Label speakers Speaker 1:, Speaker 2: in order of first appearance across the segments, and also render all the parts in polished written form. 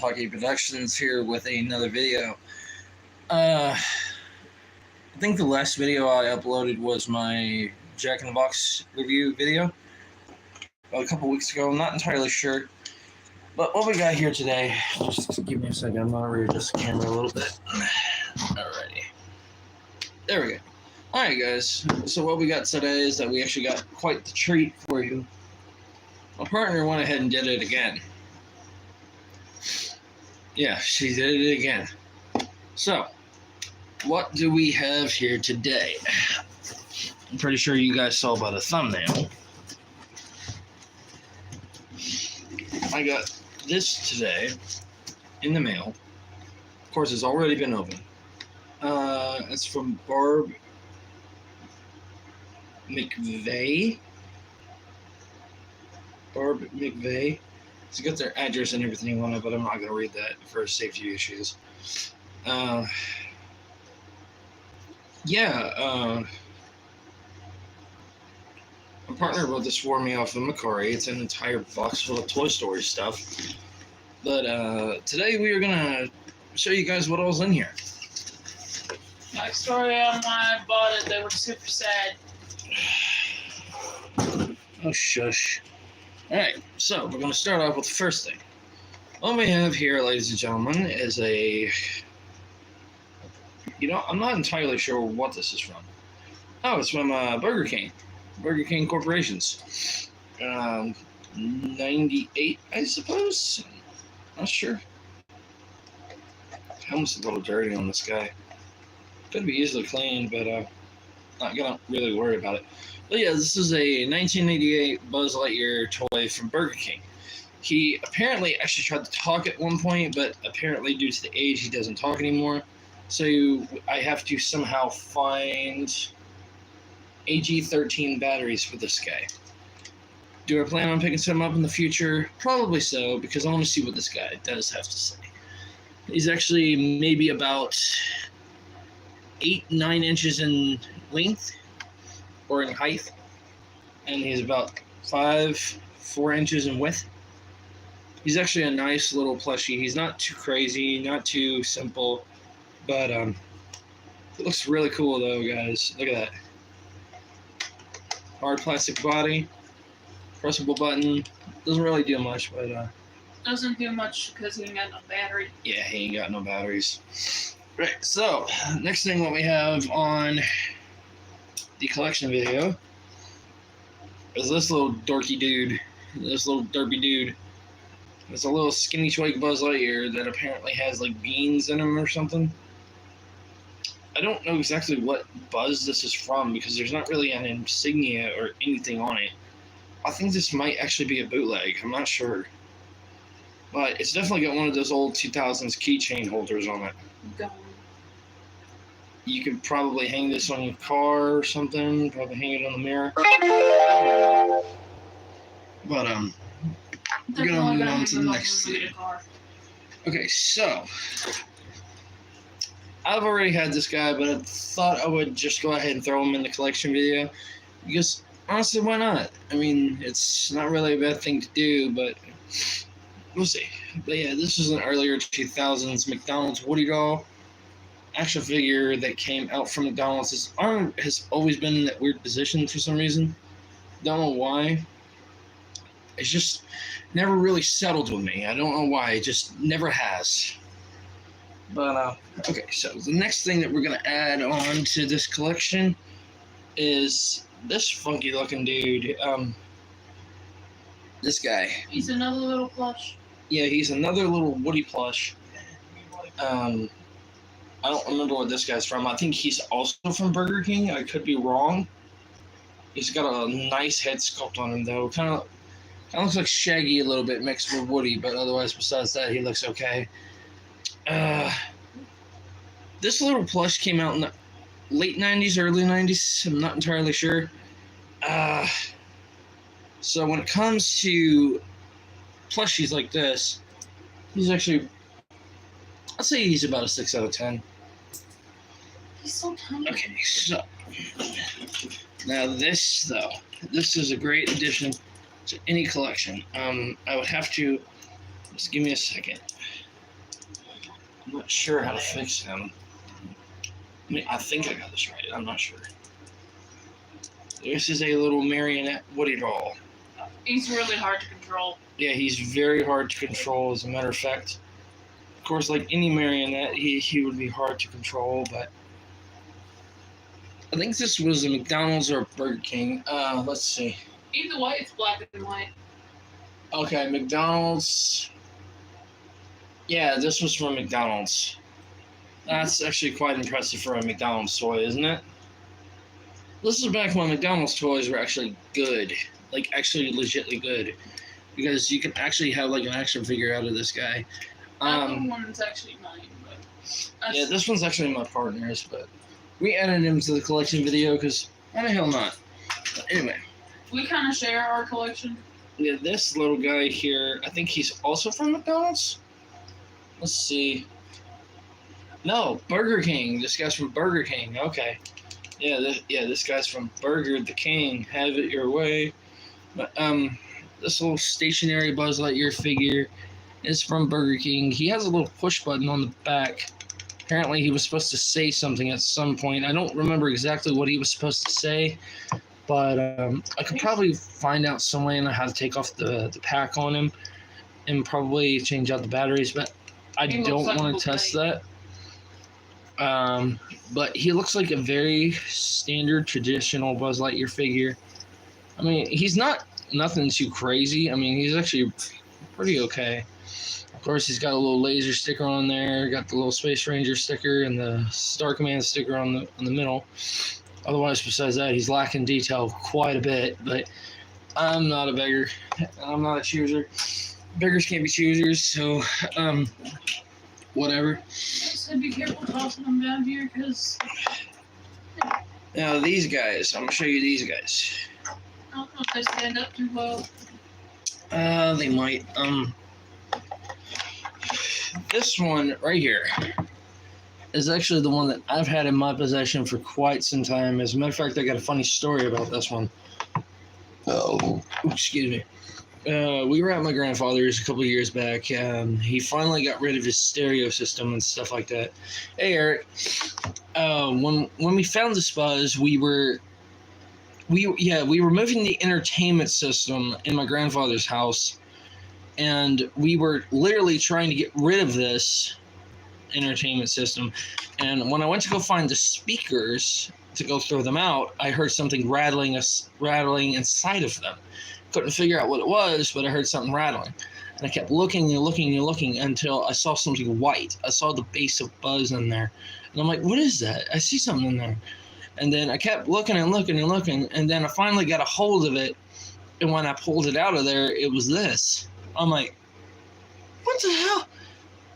Speaker 1: Hockey Productions here with another video. I think the last video I uploaded was my Jack in the Box review video a couple weeks ago. I'm not entirely sure. But what we got here today, just give me a second, I'm gonna readjust the camera a little bit. Alrighty. There we go. Alright guys, so what we got today is that we actually got quite the treat for you. My partner went ahead and did it again. Yeah, she did it again. So, what do we have here today? I'm pretty sure you guys saw by the thumbnail. I got this today in the mail. Of course, it's already been opened. It's from Barb McVeigh. Barb McVeigh. It's got their address and everything on it, but I'm not going to read that for safety issues. My partner bought this for me off of Macari. It's an entire box full of Toy Story stuff. But today we are going to show you guys what all's in here.
Speaker 2: My story on when I bought it, they were super sad.
Speaker 1: Oh, shush. Alright, so we're going to start off with the first thing. What we have here, ladies and gentlemen, is a... I'm not entirely sure what this is from. Oh, it's from Burger King. Burger King Corporations. 98, I suppose? Not sure. Helmet's a little dirty on this guy. Could be easily cleaned, but not gonna really worry about it. But yeah, this is a 1988 Buzz Lightyear toy from Burger King. He apparently actually tried to talk at one point, but apparently due to the age, he doesn't talk anymore. So I have to somehow find AG13 batteries for this guy. Do I plan on picking some up in the future? Probably so, because I want to see what this guy does have to say. He's actually maybe about 8-9 inches in length, or in height, and he's about 4 inches in width. He's actually a nice little plushie. He's not too crazy, not too simple, but it looks really cool though, guys. Look at that. Hard plastic body, pressable button. Doesn't really do much, but
Speaker 2: doesn't do much because he ain't got no battery.
Speaker 1: Yeah, he ain't got no batteries. Right, so next thing what we have on the collection video is this little dorky dude, this little derpy dude. It's a little skinny twig Buzz Lightyear that apparently has like beans in him or something. I don't know exactly what Buzz this is from because there's not really an insignia or anything on it. I think this might actually be a bootleg, I'm not sure. But it's definitely got one of those old 2000s keychain holders on it.
Speaker 2: Gone.
Speaker 1: You could probably hang this on your car or something. Probably hang it on the mirror. But we're gonna move on to the next thing. Okay, so I've already had this guy, but I thought I would just go ahead and throw him in the collection video because honestly, why not? I mean, it's not really a bad thing to do, but we'll see. But yeah, this is an earlier 2000s McDonald's Woody doll. Action figure that came out from McDonald's. His arm has always been in that weird position for some reason. Don't know why. It's just never really settled with me. I don't know why. It just never has. But, okay, so the next thing that we're going to add on to this collection is this funky looking dude. This guy.
Speaker 2: He's another little plush.
Speaker 1: Yeah, he's another little Woody plush. I don't remember what this guy's from. I think he's also from Burger King. I could be wrong. He's got a nice head sculpt on him, though. Kind of looks like Shaggy a little bit mixed with Woody, but otherwise, besides that, he looks okay. This little plush came out in the late 90s, early 90s. I'm not entirely sure. So when it comes to plushies like this, he's actually... I'll say he's about a 6 out of 10.
Speaker 2: He's so tiny.
Speaker 1: Okay, so now this though, this is a great addition to any collection. I would have to just give me a second. I'm not sure how to fix him. I mean, I think I got this right. I'm not sure. This is a little marionette Woody doll.
Speaker 2: He's really hard to control.
Speaker 1: Yeah, he's very hard to control, as a matter of fact. Of course, like any marionette, he would be hard to control, but I think this was a McDonald's or a Burger King. Let's see.
Speaker 2: Either way, it's black and white.
Speaker 1: Okay, McDonald's. Yeah, this was from McDonald's. That's actually quite impressive for a McDonald's toy, isn't it? This is back when McDonald's toys were actually good. Like, actually legitly good. Because you can actually have, like, an action figure out of this guy.
Speaker 2: That one's actually mine, but...
Speaker 1: Yeah, this one's actually my partner's, but we added him to the collection video because why the hell not? But anyway.
Speaker 2: We kind of share our collection.
Speaker 1: Yeah, this little guy here, I think he's also from McDonald's? Let's see. No, Burger King. This guy's from Burger King. Okay. Yeah, this guy's from Burger the King. Have it your way. But, this little stationary Buzz Lightyear figure is from Burger King. He has a little push button on the back. Apparently he was supposed to say something at some point. I don't remember exactly what he was supposed to say, but I could probably find out some way on how to take off the pack on him and probably change out the batteries, but I don't want to test that. But he looks like a very standard, traditional Buzz Lightyear figure. I mean, he's nothing too crazy. I mean, he's actually pretty okay. Of course, he's got a little laser sticker on there, got the little Space Ranger sticker and the Star Command sticker on the middle. Otherwise, besides that, he's lacking detail quite a bit, but I'm not a beggar. I'm not a chooser. Beggars can't be choosers, so, whatever.
Speaker 2: So be careful tossing them down here, because...
Speaker 1: Now, these guys, I'm going to show you these guys.
Speaker 2: I don't know if they stand up too well.
Speaker 1: They might. This one right here is actually the one that I've had in my possession for quite some time. As a matter of fact, I got a funny story about this one. Oh, excuse me. We were at my grandfather's a couple of years back. He finally got rid of his stereo system and stuff like that. Hey, Eric. When we found this Buzz, we were moving the entertainment system in my grandfather's house, and we were literally trying to get rid of this entertainment system. And when I went to go find the speakers to go throw them out, I heard something rattling inside of them. Couldn't figure out what it was, but I heard something rattling. And I kept looking and looking and looking until I saw something white. I saw the base of Buzz in there. And I'm like, what is that? I see something in there. And then I kept looking and looking and looking, and then I finally got a hold of it. And when I pulled it out of there, it was this. I'm like, what the hell?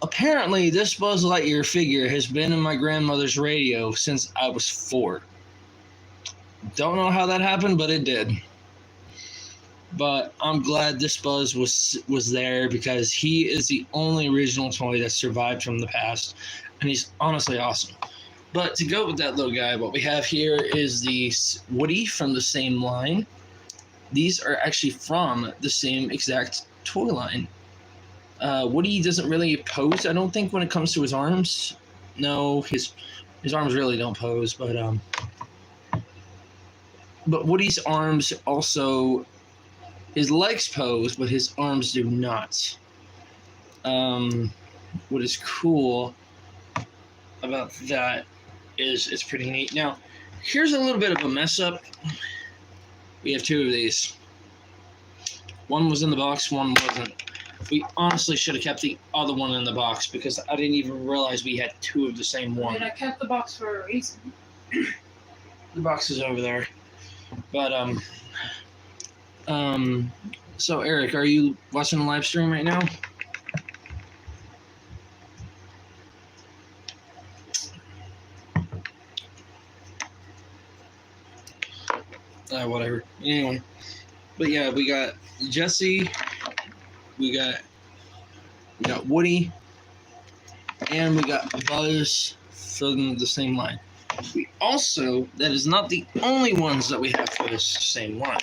Speaker 1: Apparently, this Buzz Lightyear figure has been in my grandmother's radio since I was 4. Don't know how that happened, but it did. But I'm glad this Buzz was there, because he is the only original toy that survived from the past, and he's honestly awesome. But to go with that little guy, what we have here is the Woody from the same line. These are actually from the same exact toy line. Woody doesn't really pose, I don't think, when it comes to his arms. No, his arms really don't pose, but Woody's arms also, his legs pose, but his arms do not. What is cool about that is it's pretty neat. Now, here's a little bit of a mess up. We have 2 of these. One was in the box, one wasn't. We honestly should have kept the other one in the box, because I didn't even realize we had 2 of the same one.
Speaker 2: And I kept the box for a reason.
Speaker 1: The box is over there. But, so Eric, are you watching the live stream right now? Whatever. Anyway. But yeah, we got Jesse, we got Woody, and we got Buzz from the same line. We also, that is not the only ones that we have for this same line.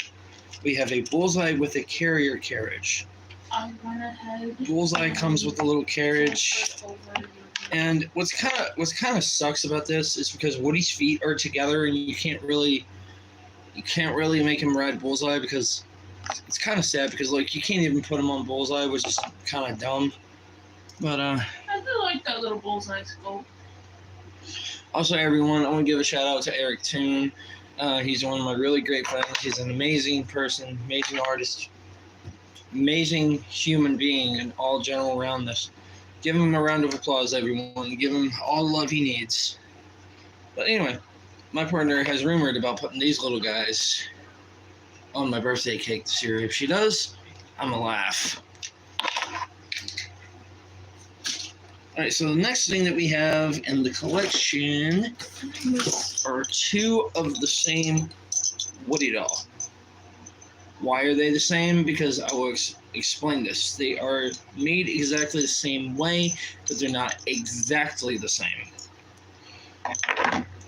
Speaker 1: We have a Bullseye with a carrier carriage.
Speaker 2: I went ahead.
Speaker 1: Bullseye comes with a little carriage. And what's kind of sucks about this is because Woody's feet are together, and you can't really make him ride Bullseye because it's kind of sad because like you can't even put him on Bullseye, which is kind of dumb. But
Speaker 2: I do like that little Bullseye sculpt.
Speaker 1: also, everyone, I want to give a shout out to Eric Toon. He's one of my really great friends. He's an amazing person, amazing artist, amazing human being, and all general aroundness. Give him a round of applause, everyone. Give him all the love he needs. But anyway, my partner has rumored about putting these little guys on my birthday cake this year. If she does, I'm gonna laugh. Alright, so the next thing that we have in the collection are two of the same Woody doll. Why are they the same? Because I will explain this. They are made exactly the same way, but they're not exactly the same.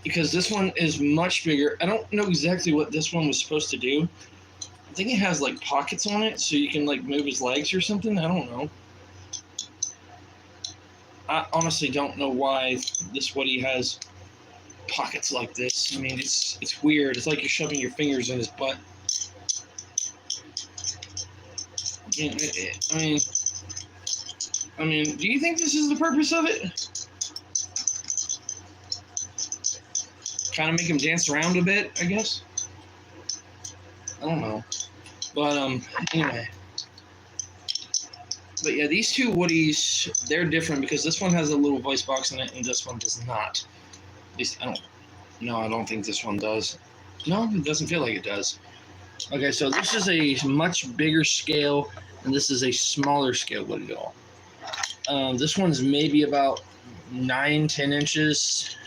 Speaker 1: Because this one is much bigger. I don't know exactly what this one was supposed to do. I think it has like pockets on it, so you can like move his legs or something. I don't know. I honestly don't know why this Woody has pockets like this. I mean, it's weird. It's like you're shoving your fingers in his butt. I mean, do you think this is the purpose of it? Kind of make him dance around a bit, I guess. I don't know, but anyway. But yeah, these two Woodies, they're different because this one has a little voice box in it and this one does not. At least I don't think this one does. No, it doesn't feel like it does. Okay, so this is a much bigger scale and this is a smaller scale Woody doll. This one's maybe about 9-10 inches.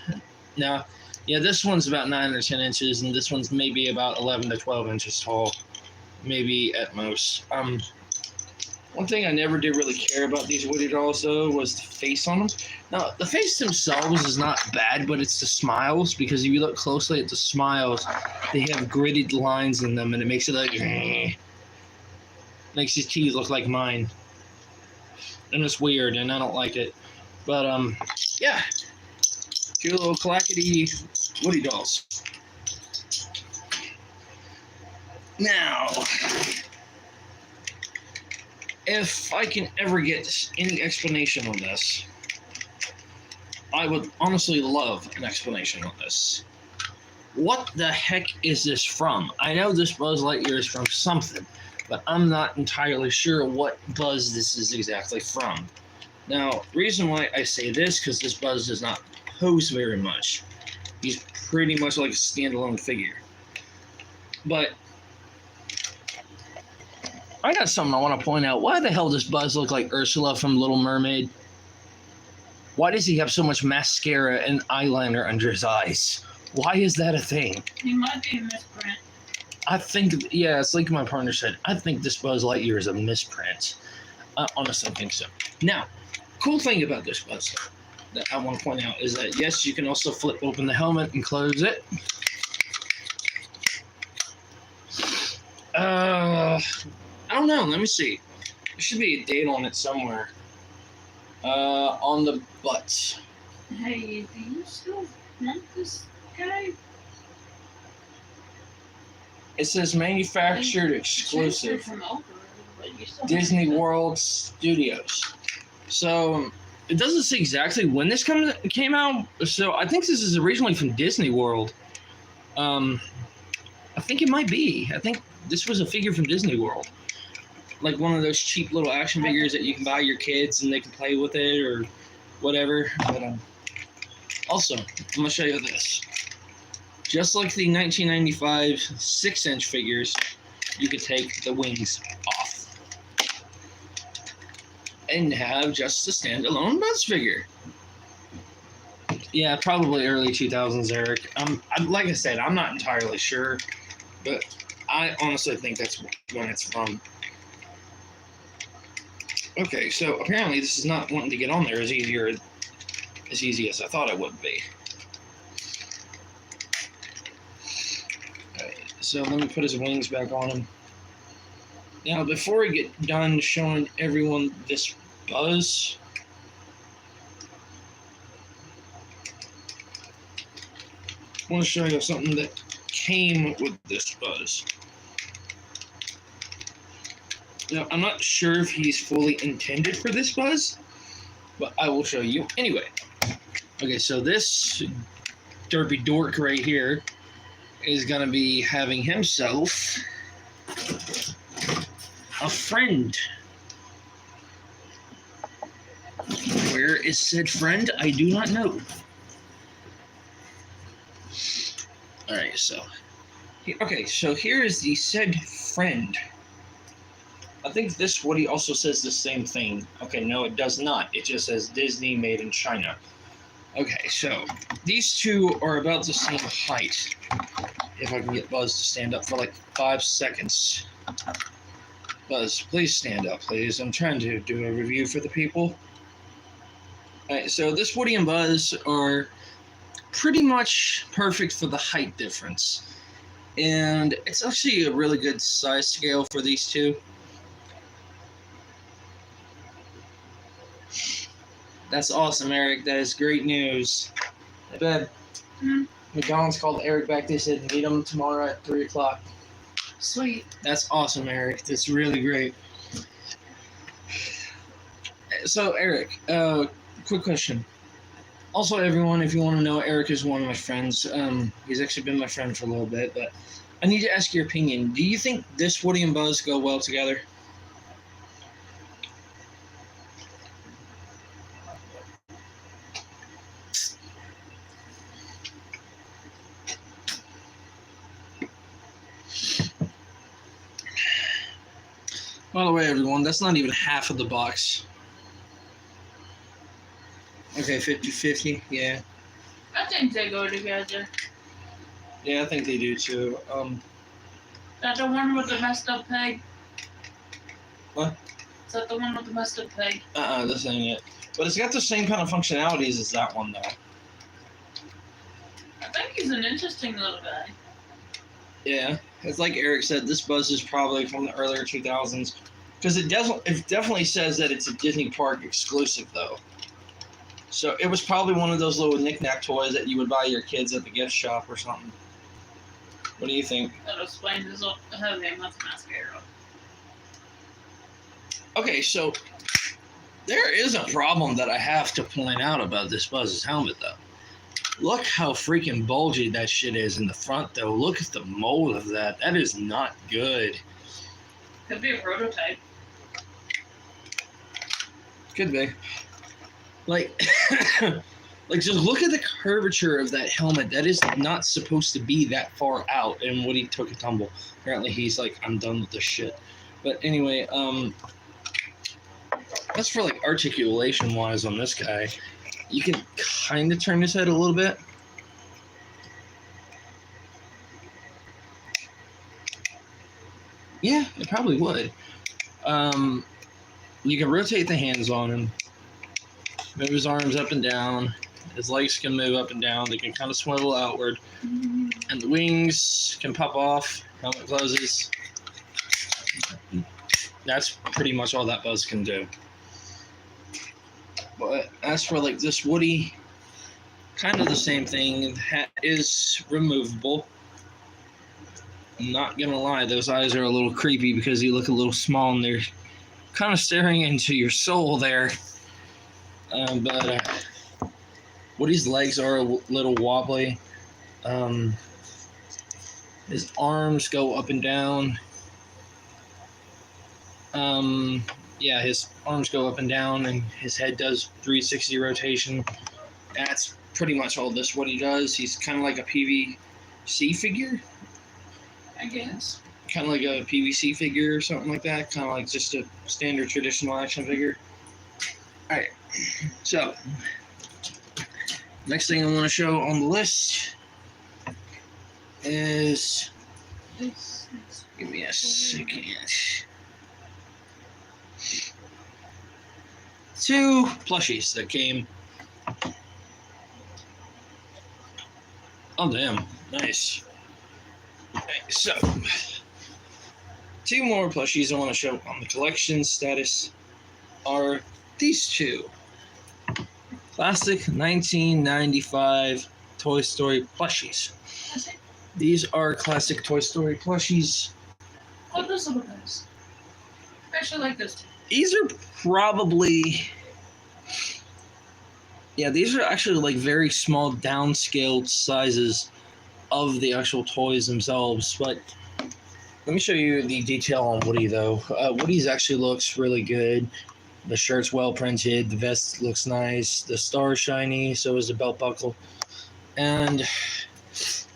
Speaker 1: Now, yeah, this one's about 9 or 10 inches and this one's maybe about 11 to 12 inches tall, maybe at most. One thing I never did really care about these Woody dolls, though, was the face on them. Now, the face themselves is not bad, but it's the smiles, because if you look closely at the smiles, they have gridded lines in them, and it makes it like, makes his teeth look like mine. And it's weird, and I don't like it. But, yeah. Two little clackety Woody dolls. Now, if I can ever get any explanation on this, I would honestly love an explanation on this. What the heck is this from? I know this Buzz Lightyear is from something, but I'm not entirely sure what Buzz this is exactly from. Now, reason why I say this, because this Buzz does not pose very much. He's pretty much like a standalone figure. But I got something I want to point out. Why the hell does Buzz look like Ursula from Little Mermaid? Why does he have so much mascara and eyeliner under his eyes? Why is that a thing?
Speaker 2: He might be a misprint.
Speaker 1: I think, yeah, it's like my partner said. I think this Buzz Lightyear is a misprint. I honestly think so. Now, cool thing about this Buzz that I want to point out is that, yes, you can also flip open the helmet and close it. I don't know. Let me see. There should be a date on it somewhere. On the butt.
Speaker 2: Hey, do you still want this guy?
Speaker 1: It says manufactured exclusive.
Speaker 2: From Oprah, but you still
Speaker 1: Disney World Studios. So it doesn't say exactly when this came out. So I think this is originally from Disney World. I think it might be. I think this was a figure from Disney World. Like one of those cheap little action figures that you can buy your kids and they can play with it or whatever. But also, I'm going to show you this. Just like the 1995 6-inch figures, you could take the wings off and have just a standalone Buzz figure. Yeah, probably early 2000s, Eric. Like I said, I'm not entirely sure, but I honestly think that's when it's from. Okay, so apparently this is not wanting to get on there as easy as I thought it would be. Alright, so let me put his wings back on him. Now, before we get done showing everyone this buzz, I want to show you something that came with this buzz. Now, I'm not sure if he's fully intended for this buzz, but I will show you anyway. Okay, so this derpy dork right here is going to be having himself a friend. Where is said friend? I do not know. Alright, so here is the said friend. I think this Woody also says the same thing. Okay, no, it does not. It just says Disney made in China. Okay, so these two are about the same height. If I can get Buzz to stand up for like 5 seconds. Buzz, please stand up, please. I'm trying to do a review for the people. Alright, so this Woody and Buzz are pretty much perfect for the height difference. And it's actually a really good size scale for these two. That's awesome, Eric. That is great news. Hey, babe. McDonald's called Eric back. They said meet him tomorrow at 3 o'clock.
Speaker 2: Sweet.
Speaker 1: That's awesome, Eric. That's really great. So, Eric, quick question. Also, everyone, if you want to know, Eric is one of my friends. He's actually been my friend for a little bit, but I need to ask your opinion. Do you think this Woody and Buzz go well together? By the way, everyone, that's not even half of the box. Okay, 50-50, yeah.
Speaker 2: I think they go together.
Speaker 1: Yeah, I think they do too.
Speaker 2: That the one with the messed up peg?
Speaker 1: What?
Speaker 2: Is that the one with the messed up peg?
Speaker 1: This ain't it. But it's got the same kind of functionalities as that one, though.
Speaker 2: I think he's an interesting little guy.
Speaker 1: Yeah, it's like Eric said, this Buzz is probably from the earlier 2000s. Because it definitely says that it's a Disney Park exclusive, though. So it was probably one of those little knick-knack toys that you would buy your kids at the gift shop or something. What do you think?
Speaker 2: That explains his whole name. That's mascara.
Speaker 1: Okay, so there is a problem that I have to point out about this Buzz's helmet, though. Look how freaking bulgy that shit is in the front, though. Look at the mold of that. That is not good.
Speaker 2: Could be a prototype.
Speaker 1: Could be. Like, just look at the curvature of that helmet. That is not supposed to be that far out. And Woody took a tumble. Apparently, he's like, I'm done with this shit. But anyway, that's for like articulation-wise on this guy. You can kind of turn his head a little bit. Yeah, it probably would. You can rotate the hands on him. Move his arms up and down. His legs can move up and down. They can kind of swivel outward. And the wings can pop off. Helmet closes. That's pretty much all that Buzz can do. But as for like this Woody, kind of the same thing. The hat is removable. I'm not gonna lie, those eyes are a little creepy because you look a little small and they're kind of staring into your soul there. But Woody's legs are a little wobbly. His arms go up and down. Yeah, his arms go up and down, and his head does 360 rotation. That's pretty much all this Woody does. He's kind of like a PVC figure,
Speaker 2: I guess.
Speaker 1: kind of like a PVC figure or something like that. Kind of like just a standard traditional action figure. All right. So, next thing I want to show on the list is, give me a second, 2 plushies that came. Oh, damn. Nice. Okay, so, two more plushies I want to show on the collection status are these two. Classic 1995 Toy Story plushies.
Speaker 2: That's it.
Speaker 1: These are classic Toy Story plushies.
Speaker 2: Oh, those look nice. I actually like those two.
Speaker 1: These are probably... Yeah, these are actually like very small downscaled sizes of the actual toys themselves. But let me show you the detail on Woody though. Woody's actually looks really good. The shirt's well printed. The vest looks nice. The star's shiny. So is the belt buckle. And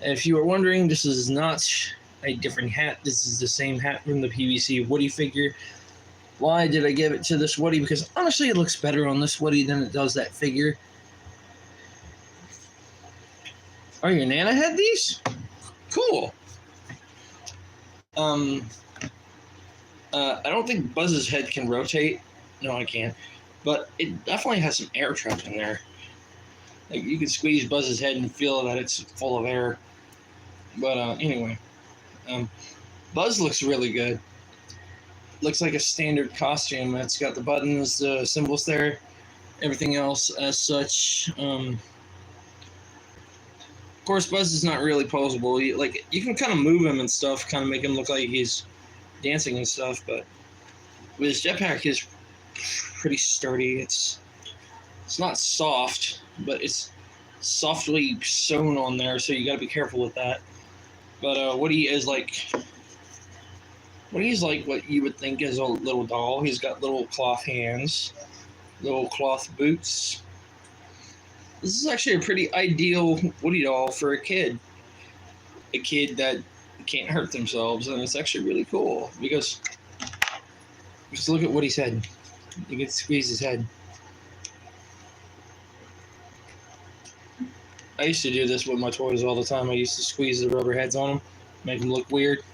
Speaker 1: if you were wondering, this is not a different hat. This is the same hat from the PVC Woody figure. Why did I give it to this Woody? Because honestly, it looks better on this Woody than it does that figure. Oh, your Nana had these? Cool. I don't think Buzz's head can rotate. No, I can't. But it definitely has some air trapped in there. Like, you can squeeze Buzz's head and feel that it's full of air. But anyway, Buzz looks really good. Looks like a standard costume. It's got the buttons, the symbols there, everything else as such. Of course, Buzz is not really posable. You can kind of move him and stuff, kind of make him look like he's dancing and stuff. But his jetpack is pretty sturdy. It's not soft, but it's softly sewn on there, so you got to be careful with that. But Woody is like what you would think is a little doll. He's got little cloth hands, little cloth boots. This is actually a pretty ideal Woody doll for a kid. A kid that can't hurt themselves, and it's actually really cool because just look at Woody's head. You can squeeze his head. I used to do this with my toys all the time. I used to squeeze the rubber heads on them, make them look weird.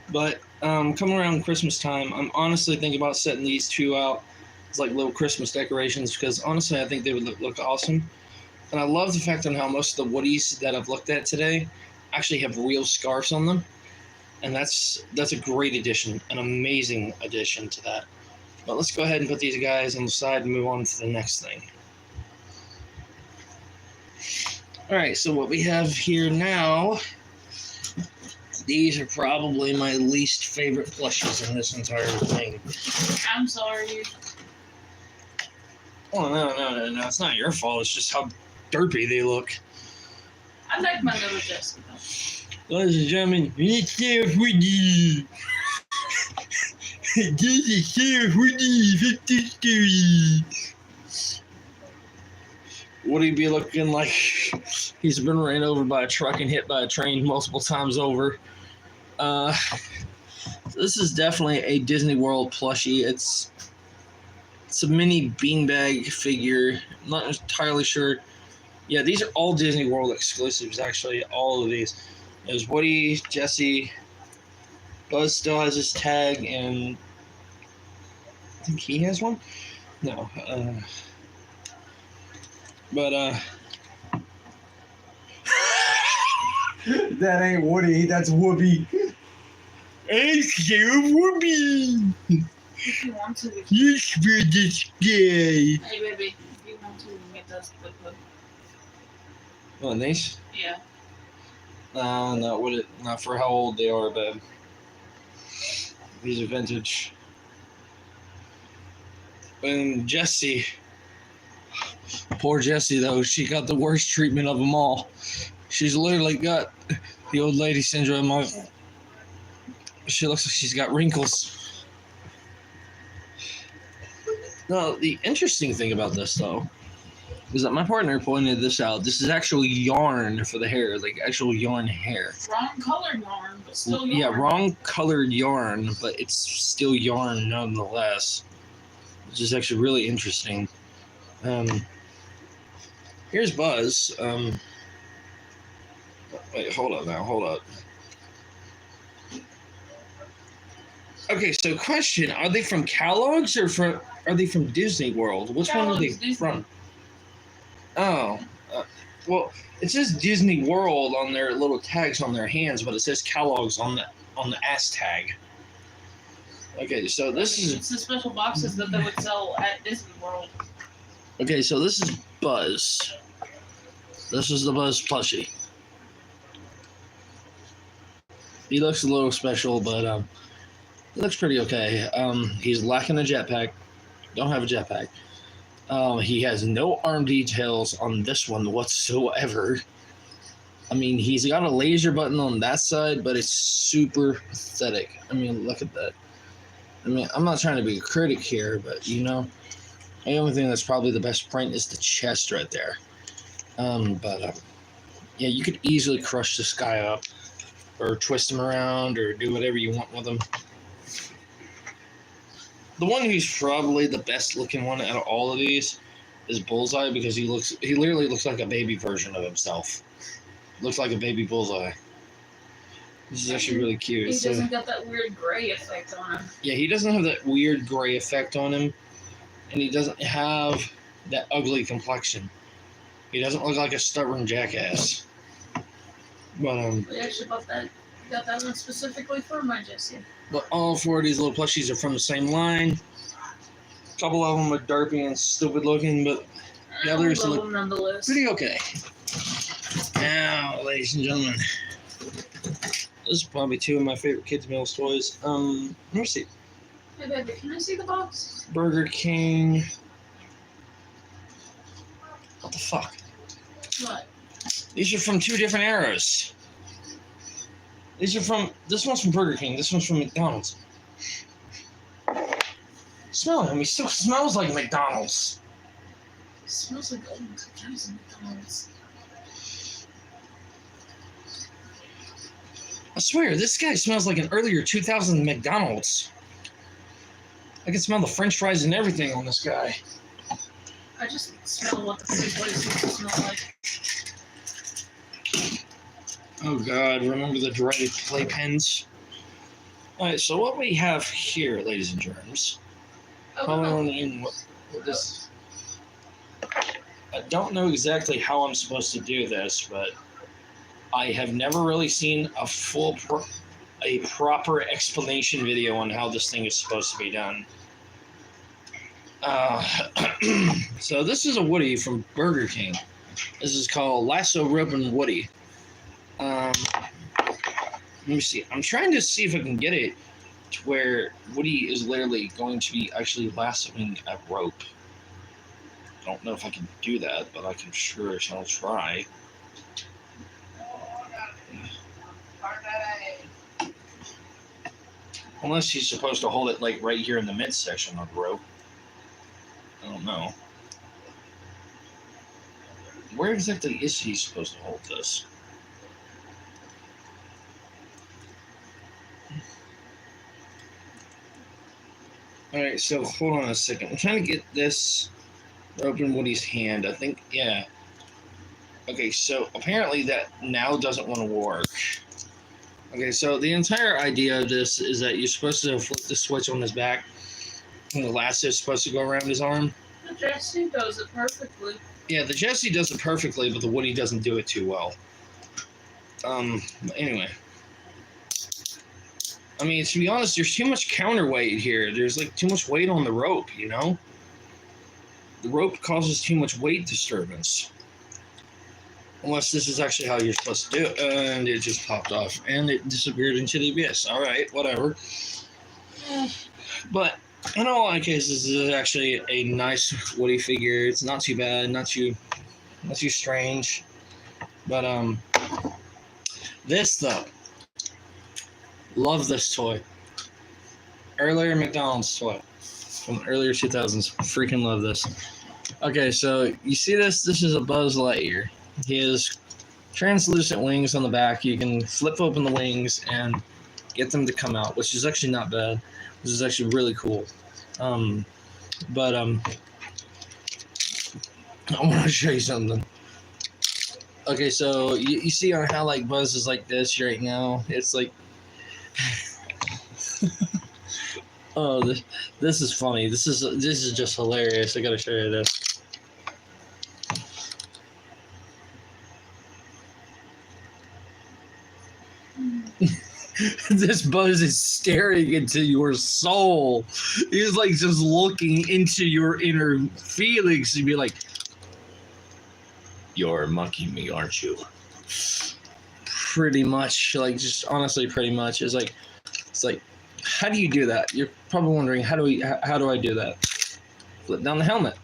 Speaker 1: But coming around Christmas time, I'm honestly thinking about setting these two out as like little Christmas decorations because honestly, I think they would look awesome. And I love the fact on how most of the Woodies that I've looked at today actually have real scarves on them. And that's a great addition, an amazing addition to that. But let's go ahead and put these guys on the side and move on to the next thing. Alright, so what we have here now, these are probably my least favorite plushies in this entire thing.
Speaker 2: I'm sorry.
Speaker 1: Oh, no, it's not your fault, it's just how derpy they look.
Speaker 2: I like my little Jessica.
Speaker 1: Ladies and gentlemen, let's Sheriff Woody. This is Sheriff Woody, 50 story. Woody be looking like he's been ran over by a truck and hit by a train multiple times over. This is definitely a Disney World plushie. It's a mini beanbag figure. I'm not entirely sure. Yeah, these are all Disney World exclusives, actually, all of these. There's Woody, Jessie, Buzz still has his tag, and I think he has one? No.
Speaker 3: That ain't Woody, that's Whoopi.
Speaker 1: Hey, Sheriff Woody!
Speaker 2: If you want to,
Speaker 1: You spread this guy!
Speaker 2: hey baby, if you want to, we can get those quickly.
Speaker 1: Oh, nice?
Speaker 2: Yeah.
Speaker 1: Not for how old they are, babe. These are vintage. And Jessie. Poor Jessie, though. She got the worst treatment of them all. She's literally got the old lady syndrome. She looks like she's got wrinkles. Now, the interesting thing about this, though, is that my partner pointed this out. This is actual yarn for the hair, like actual yarn hair.
Speaker 2: Wrong colored yarn, but still yarn.
Speaker 1: Yeah, wrong colored yarn, but it's still yarn nonetheless, which is actually really interesting. Here's Buzz. Wait, hold up. Okay, so question: are they from Kellogg's or are they from Disney World? Which one are they
Speaker 2: Kellogg's Disney.
Speaker 1: from? Oh, Well, it says Disney World on their little tags on their hands, but it says Kellogg's on the ass tag. Okay, so this is
Speaker 2: It's the special boxes that they would sell at Disney World.
Speaker 1: okay. So this is Buzz. This is the Buzz plushie. He looks a little special, but he looks pretty okay. He's lacking a jetpack. Don't have a jetpack. He has no arm details on this one whatsoever. I mean, he's got a laser button on that side, but it's super pathetic. I mean, look at that. I mean, I'm not trying to be a critic here, but you know, the only thing that's probably the best print is the chest right there. Yeah, you could easily crush this guy up, or twist him around, or do whatever you want with him. The one who's probably the best looking one out of all of these is Bullseye, because he literally looks like a baby version of himself. Looks like a baby Bullseye. This is actually really cute.
Speaker 2: He doesn't got that weird gray effect on him.
Speaker 1: Yeah, he doesn't have that weird gray effect on him, and he doesn't have that ugly complexion. He doesn't look like a stubborn jackass. But
Speaker 2: We actually got that one specifically for my Jessie.
Speaker 1: But all four of these little plushies are from the same line. A couple of them are derpy and stupid looking, but the others
Speaker 2: love
Speaker 1: look
Speaker 2: them nonetheless.
Speaker 1: pretty okay. Now, ladies and gentlemen, this is probably two of my favorite kids' meals toys. Let me see.
Speaker 2: Hey baby, can I see the box?
Speaker 1: Burger King. What the fuck?
Speaker 2: What?
Speaker 1: These are from two different eras. This one's from Burger King, this one's from McDonald's. Smell him, he still smells like McDonald's.
Speaker 2: It smells like old cookies and McDonald's.
Speaker 1: I swear, this guy smells like an earlier 2000 McDonald's. I can smell the french fries and everything on this guy.
Speaker 2: I just smell what the food place used to smell like.
Speaker 1: Oh god, remember the dreaded playpens? Alright, so what we have here, ladies and germs. What this. I don't know exactly how I'm supposed to do this, but I have never really seen a proper explanation video on how this thing is supposed to be done. So this is a Woody from Burger King. This is called Lasso Rope and Woody. Let me see. I'm trying to see if I can get it to where Woody is literally going to be actually lassoing a rope. I don't know if I can do that, but I can sure shall try. Unless he's supposed to hold it like right here in the midsection of the rope. I don't know. Where exactly is he supposed to hold this? Alright, so hold on a second. I'm trying to get this rope in Woody's hand. I think, yeah. Okay, so apparently that now doesn't want to work. Okay, so the entire idea of this is that you're supposed to flip the switch on his back, and the lasso is supposed to go around his arm.
Speaker 2: The Jessie does it perfectly.
Speaker 1: Yeah, the Jessie does it perfectly, but the Woody doesn't do it too well. Anyway. I mean, to be honest, there's too much counterweight here. There's like too much weight on the rope, you know? The rope causes too much weight disturbance. Unless this is actually how you're supposed to do it. And it just popped off. And it disappeared into the abyss. Alright, whatever. But in all cases, this is actually a nice Woody figure. It's not too bad, not too strange. But this though. Love this toy. Earlier McDonald's toy from earlier 2000s. Freaking love this. Okay, so you see this? This is a Buzz Lightyear. He has translucent wings on the back. You can flip open the wings and get them to come out, which is actually not bad. This is actually really cool. I want to show you something. Okay, so you see on how like Buzz is like this right now. It's like, oh, this is funny. This is just hilarious. I gotta show you this. This Buzz is staring into your soul. He's like just looking into your inner feelings to be like, "You're mocking me, aren't you?" Pretty much, like, just honestly, pretty much. It's like, how do you do that? You're probably wondering, how do I do that? Flip down the helmet.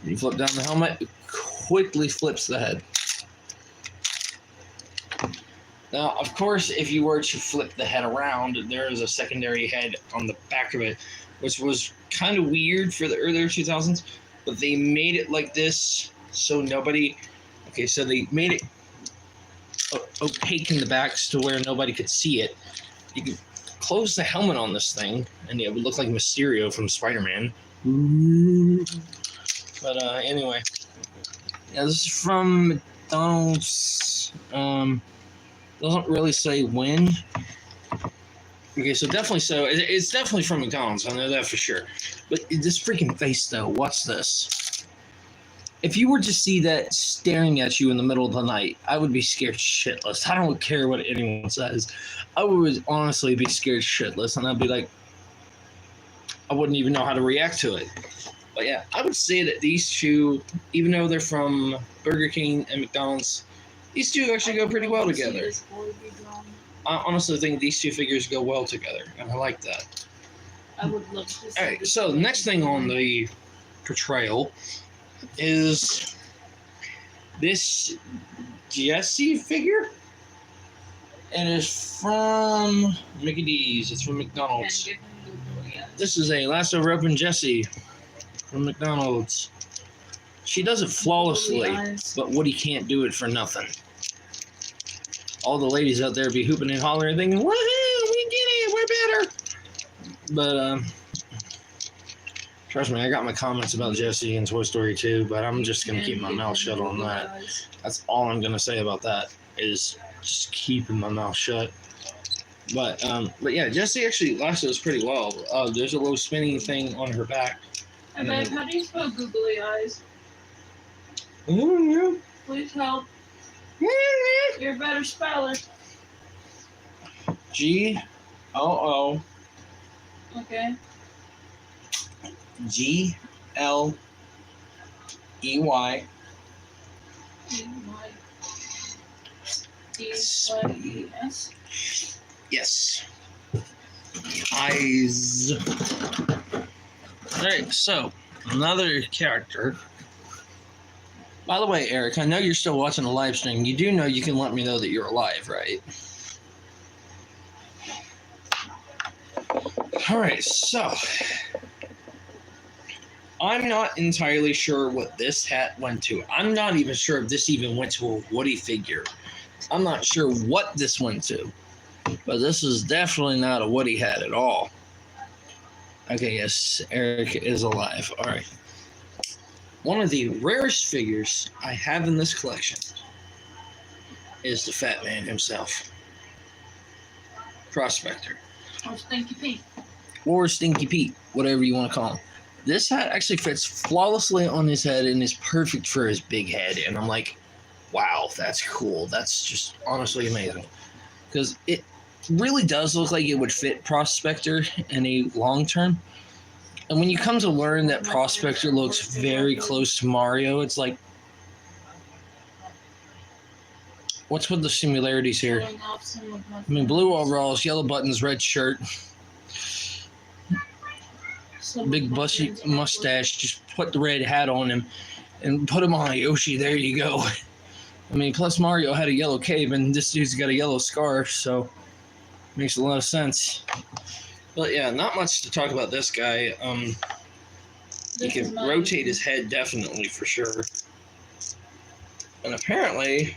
Speaker 1: You flip down the helmet, it quickly flips the head. Now, of course, if you were to flip the head around, there is a secondary head on the back of it, which was kind of weird for the earlier 2000s, but they made it like this so nobody... Okay, so they made it opaque in the backs to where nobody could see it. You could close the helmet on this thing, and it would look like Mysterio from Spider-Man. But anyway, yeah, this is from McDonald's. Doesn't really say when. Okay, so definitely it's definitely from McDonald's. I know that for sure. But this freaking face, though, watch this. If you were to see that staring at you in the middle of the night, I would be scared shitless. I don't care what anyone says. I would honestly be scared shitless, and I'd be like, I wouldn't even know how to react to it. But yeah, I would say that these two, even though they're from Burger King and McDonald's, these two actually go pretty well together. I honestly think these two figures go well together, and I like that.
Speaker 2: I would love to see.
Speaker 1: All right, so the next thing on the portrayal is this Jesse figure. It is from Mickey D's. It's from McDonald's. This is a Lasso Rope and Jessie from McDonald's. She does it flawlessly, but Woody can't do it for nothing. All the ladies out there be hooping and hollering, thinking, "Woohoo! We get it! We're better!" But trust me, I got my comments about Jessie and Toy Story 2, but I'm just gonna keep my mouth shut on that. That's all I'm gonna say about that. Is just keeping my mouth shut. But yeah, Jessie actually lassos pretty well. There's a little spinning thing on her back.
Speaker 2: Hey babe, how do you spell googly eyes? Please help. You're a better speller.
Speaker 1: G-O-O.
Speaker 2: Okay.
Speaker 1: G-L-E-Y.
Speaker 2: D-Y-E-S.
Speaker 1: Yes. Eyes. Alright, so another character. By the way, Eric, I know you're still watching the live stream. You do know you can let me know that you're alive, right? Alright, so I'm not entirely sure what this hat went to. I'm not even sure if this even went to a Woody figure. I'm not sure what this went to. But this is definitely not a Woody hat at all. Okay, yes, Eric is alive. Alright. One of the rarest figures I have in this collection is the Fat Man himself. Prospector.
Speaker 2: Or Stinky Pete.
Speaker 1: Or Stinky Pete, whatever you want to call him. This hat actually fits flawlessly on his head and is perfect for his big head. And I'm like, wow, that's cool. That's just honestly amazing. Because it really does look like it would fit Prospector in a long term. And when you come to learn that Prospector looks very close to Mario, it's like, what's with the similarities here? I mean, blue overalls, yellow buttons, red shirt, big bushy mustache, just put the red hat on him and put him on a Yoshi, there you go. I mean, plus Mario had a yellow cape and this dude's got a yellow scarf, so makes a lot of sense. But yeah, not much to talk about this guy. He can rotate his head definitely for sure. And apparently,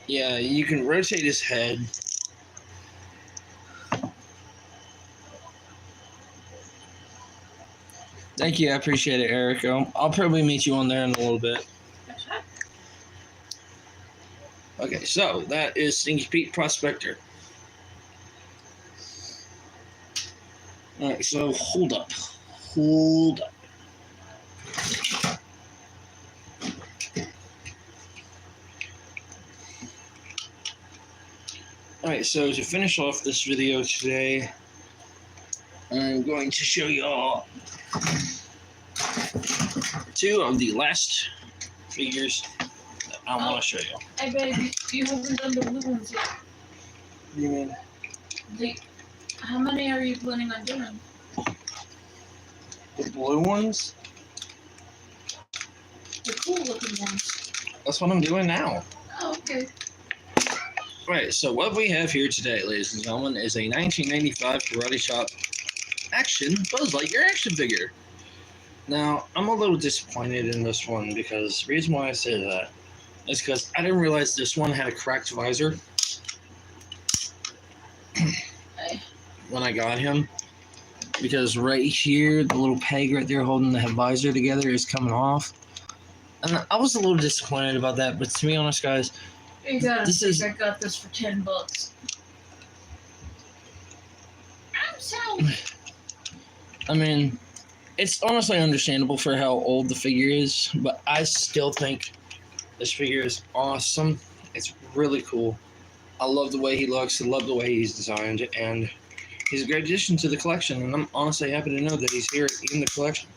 Speaker 1: yeah, you can rotate his head. Thank you, I appreciate it, Eric. I'll probably meet you on there in a little bit. Okay, so that is Stinky Pete Prospector. Alright, so hold up. Alright, so to finish off this video today, I'm going to show you all two of the last figures that I want to show you.
Speaker 2: Hey, baby, you haven't done the blue ones yet.
Speaker 1: What do you mean?
Speaker 2: How many are you planning on doing?
Speaker 1: The blue ones?
Speaker 2: The cool looking ones.
Speaker 1: That's what I'm doing now.
Speaker 2: Oh, okay.
Speaker 1: Right, so what we have here today, ladies and gentlemen, is a 1995 Karate Chop action Buzz Lightyear action figure. Now, I'm a little disappointed in this one because the reason why I say that is because I didn't realize this one had a cracked visor when I got him. Because right here, the little peg right there holding the visor together is coming off. And I was a little disappointed about that, but to be honest, guys,
Speaker 2: You gotta
Speaker 1: This
Speaker 2: think
Speaker 1: is-
Speaker 2: I got this for $10. I'm so.
Speaker 1: I mean, it's honestly understandable for how old the figure is, but I still think this figure is awesome. It's really cool. I love the way he looks. I love the way he's designed, and he's a great addition to the collection, and I'm honestly happy to know that he's here in the collection.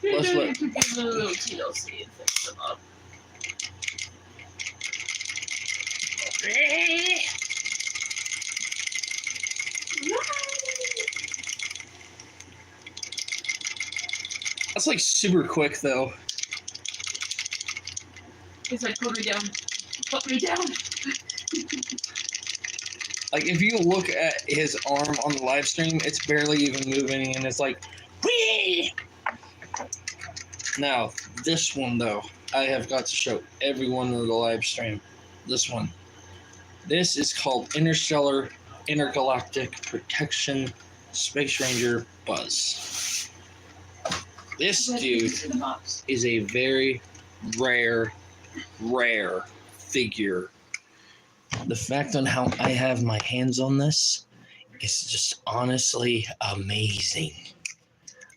Speaker 1: Plus,
Speaker 2: You
Speaker 1: look.
Speaker 2: could give it a little TLC and fix them up.
Speaker 1: That's like super quick, though.
Speaker 2: He's like, put me down. Put me down.
Speaker 1: Like, if you look at his arm on the live stream, it's barely even moving, and it's like, whee! Now, this one, though, I have got to show everyone in the live stream. This one. This is called Intergalactic Protection Space Ranger Buzz. This dude is a very rare figure. The fact on how I have my hands on this is just honestly amazing.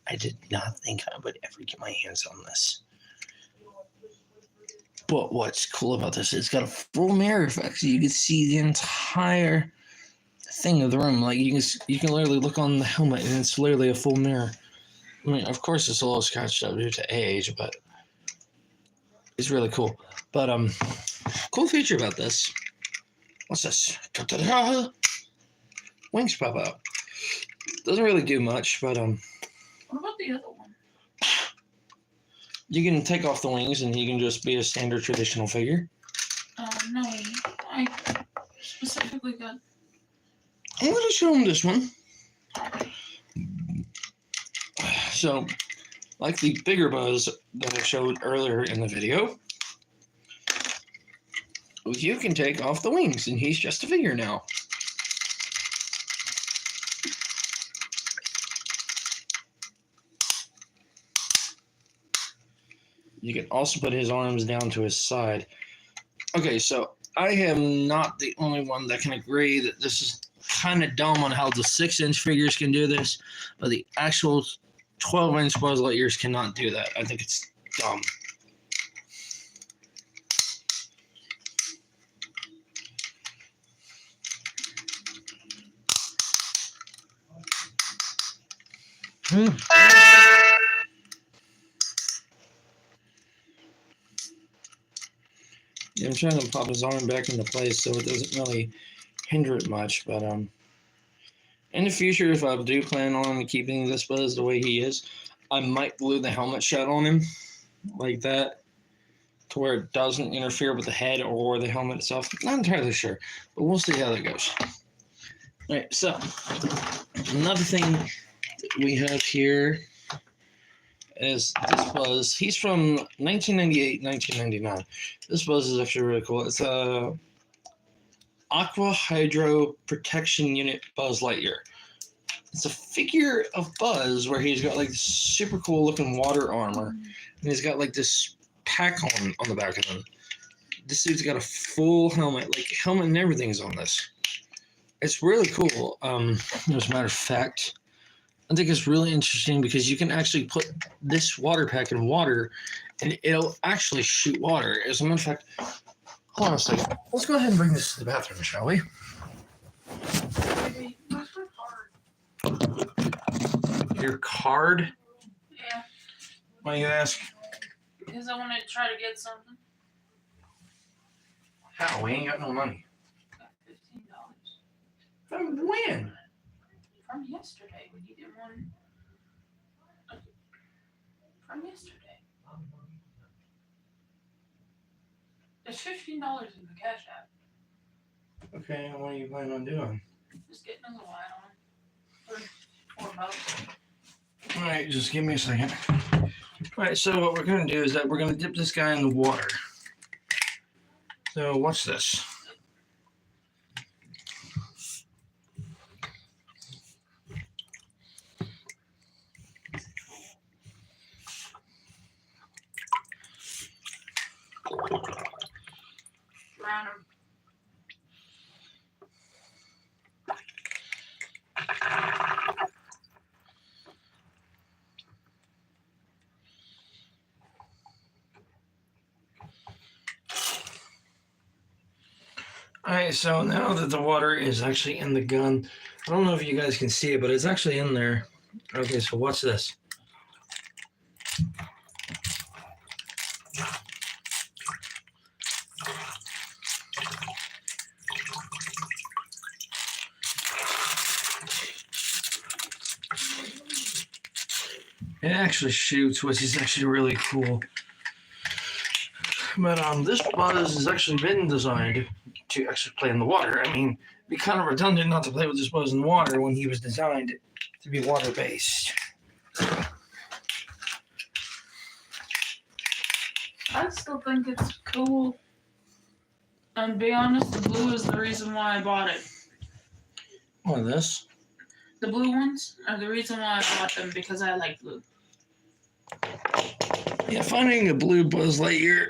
Speaker 1: I did not think I would ever get my hands on this. But what's cool about this is it's got a full mirror effect, so you can see the entire thing of the room. Like you can literally look on the helmet, and it's literally a full mirror. I mean, of course, it's a little scratched up due to age, but it's really cool. But cool feature about this. What's this? Ta-da-da! Wings pop out. Doesn't really do much, but
Speaker 2: What about the other one?
Speaker 1: you can take off the wings and he can just be a standard traditional figure.
Speaker 2: No, I specifically got.
Speaker 1: I'm going to show him this one. So, like the bigger Buzz that I showed earlier in the video, you can take off the wings and he's just a figure now. You can also put his arms down to his side. Okay, so I am not the only one that can agree that this is kind of dumb on how the 6-inch figures can do this, but the actual 12-inch Buzz Lightyears cannot do that. I think it's dumb. Yeah, I'm trying to pop his arm back into place so it doesn't really hinder it much, but in the future, if I do plan on keeping this Buzz the way he is, I might glue the helmet shut on him like that to where it doesn't interfere with the head or the helmet itself. Not entirely sure, but we'll see how that goes. All right, so another thing that we have here is this Buzz. He's from 1998, 1999. This Buzz is actually really cool. It's a Aqua Hydro Protection Unit Buzz Lightyear. It's a figure of Buzz where he's got like this super cool looking water armor, and he's got like this pack on the back of him. This dude's got a full helmet, like helmet and everything's on this. It's really cool. As a matter of fact, I think it's really interesting because you can actually put this water pack in water and it'll actually shoot water. As a matter of fact, hold on a second. Let's go ahead and bring this to the bathroom, shall we? your card?
Speaker 2: Yeah,
Speaker 1: Why you ask?
Speaker 2: because I want to try to get something.
Speaker 1: How? We ain't got no money.
Speaker 2: Got $15
Speaker 1: From when?
Speaker 2: from yesterday when you did one. From yesterday. There's $15 in the Cash App.
Speaker 1: Okay, what are you planning on doing?
Speaker 2: Just getting a little add-on for $4.
Speaker 1: All right, just give me a second. All right, so what we're gonna do is that we're gonna dip this guy in the water. So watch this.
Speaker 2: Round him.
Speaker 1: All right, so now that the water is actually in the gun, I don't know if you guys can see it, but it's actually in there. Okay, so watch this. It actually shoots, which is actually really cool. But this buzz has actually been designed to actually play in the water. I mean, it'd be kind of redundant not to play with this buzz in the water when he was designed to be water-based.
Speaker 2: I still think it's cool. And to be honest, the blue is the reason why I bought it.
Speaker 1: What, this?
Speaker 2: The blue ones are the reason why I bought them because I like blue.
Speaker 1: Yeah, finding a blue Buzz Lightyear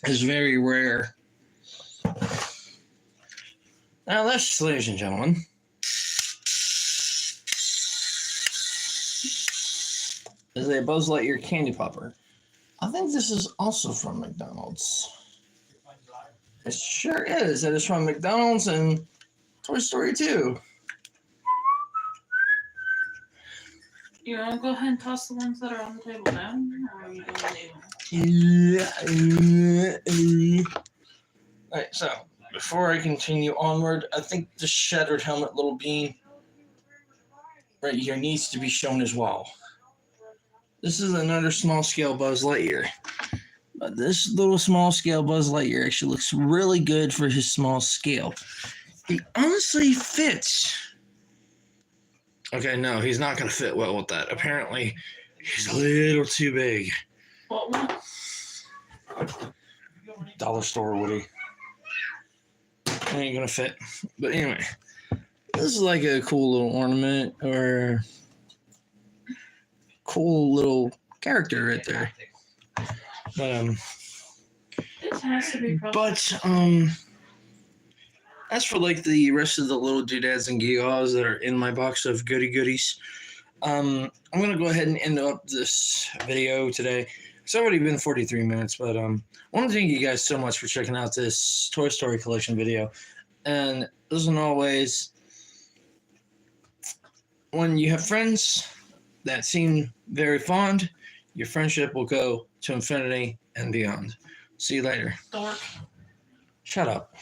Speaker 1: is very rare. Now this, ladies and gentlemen, is a Buzz Lightyear candy popper. I think this is also from McDonald's. It sure is. It is from McDonald's and Toy Story 2.
Speaker 2: You want to go ahead and toss the ones that are on the table down? Or are you going to leave them?
Speaker 1: Alright, so before I continue onward, I think the shattered helmet little bean right here needs to be shown as well. This is another small scale Buzz Lightyear. But this little small scale Buzz Lightyear actually looks really good for his small scale. He honestly fits. Okay, no, he's not going to fit well with that. Apparently, he's a little too big.
Speaker 2: What one?
Speaker 1: Dollar store Woody. Ain't going to fit. But anyway, this is like a cool little ornament or cool little character right there. But
Speaker 2: This has to be
Speaker 1: as for like the rest of the little doodads and gewgaws that are in my box of goody goodies, I'm gonna go ahead and end up this video today. It's already been 43 minutes, but I want to thank you guys so much for checking out this Toy Story collection video. And as always, when you have friends that seem very fond, your friendship will go to infinity and beyond. See you later.
Speaker 2: Dork.
Speaker 1: Shut up.